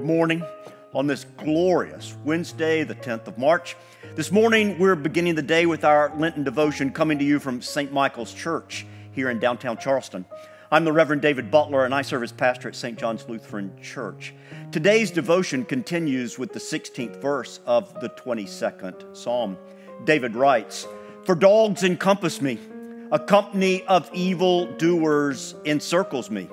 morning on this glorious Wednesday, the 10th of March. This morning, we're beginning the day with our Lenten devotion coming to you from St. Michael's Church here in downtown Charleston. I'm the Reverend David Butler, and I serve as pastor at St. John's Lutheran Church. Today's devotion continues with the 16th verse of the 22nd Psalm. David writes, "For dogs encompass me, a company of evil doers encircles me."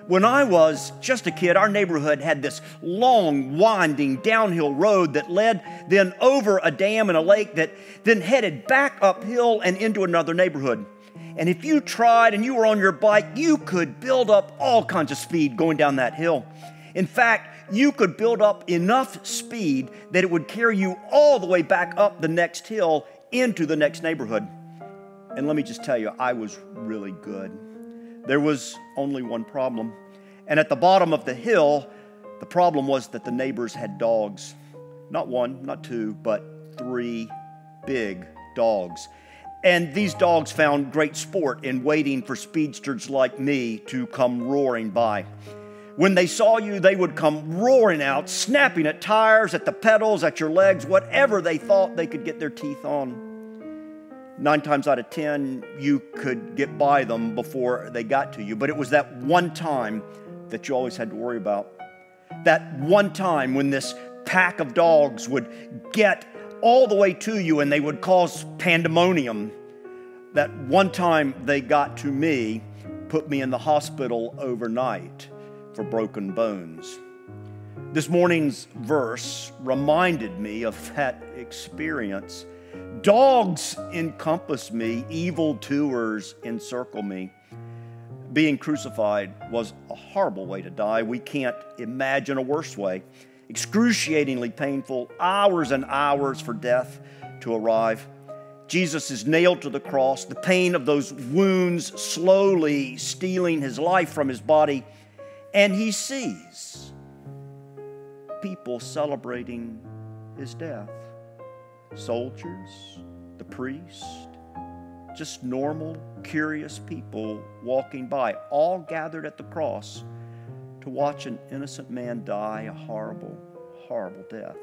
When I was just a kid, our neighborhood had this long, winding downhill road that led then over a dam and a lake that then headed back uphill and into another neighborhood. And if you tried and you were on your bike, you could build up all kinds of speed going down that hill. In fact, you could build up enough speed that it would carry you all the way back up the next hill into the next neighborhood. And let me just tell you, I was really good. There was only one problem. And at the bottom of the hill, the problem was that the neighbors had dogs. Not one, not two, but 3 big dogs. And these dogs found great sport in waiting for speedsters like me to come roaring by. When they saw you, they would come roaring out, snapping at tires, at the pedals, at your legs, whatever they thought they could get their teeth on. 9 times out of 10, you could get by them before they got to you. But it was that one time that you always had to worry about. That one time when this pack of dogs would get all the way to you and they would cause pandemonium. That one time they got to me, put me in the hospital overnight for broken bones. This morning's verse reminded me of that experience. Dogs encompass me, evildoers encircle me. Being crucified was a horrible way to die. We can't imagine a worse way. Excruciatingly painful, hours and hours for death to arrive. Jesus is nailed to the cross, the pain of those wounds slowly stealing his life from his body, and he sees people celebrating his death. Soldiers, the priest, just normal, curious people walking by, all gathered at the cross to watch an innocent man die a horrible, horrible death.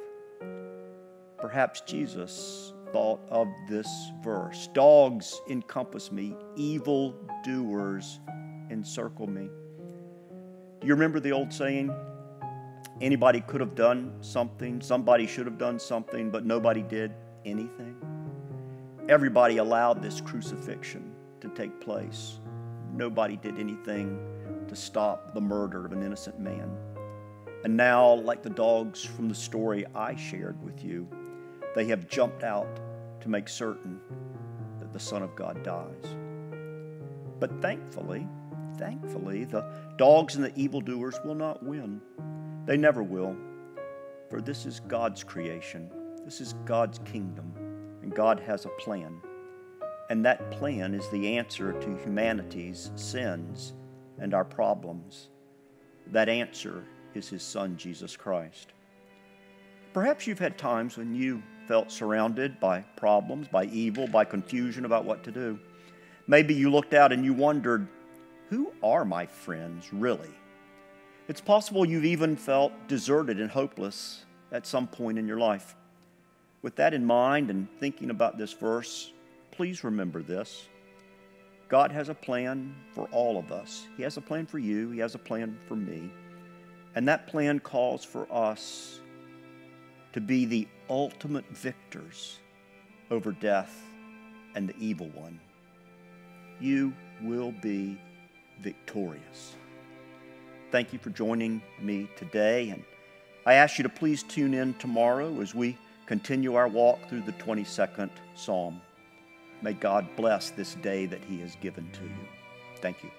Perhaps Jesus thought of this verse. Dogs encompass me, evil doers encircle me. Do you remember the old saying? Anybody could have done something, somebody should have done something, but nobody did anything. Everybody allowed this crucifixion to take place. Nobody did anything to stop the murder of an innocent man. And now, like the dogs from the story I shared with you, they have jumped out to make certain that the Son of God dies. But thankfully, the dogs and the evildoers will not win. They never will, for this is God's creation. This is God's kingdom, and God has a plan. And that plan is the answer to humanity's sins and our problems. That answer is his Son, Jesus Christ. Perhaps you've had times when you felt surrounded by problems, by evil, by confusion about what to do. Maybe you looked out and you wondered, who are my friends, really? It's possible you've even felt deserted and hopeless at some point in your life. With that in mind and thinking about this verse, please remember this. God has a plan for all of us. He has a plan for you. He has a plan for me. And that plan calls for us to be the ultimate victors over death and the evil one. You will be victorious. Thank you for joining me today, and I ask you to please tune in tomorrow as we continue our walk through the 22nd Psalm. May God bless this day that he has given to you. Thank you.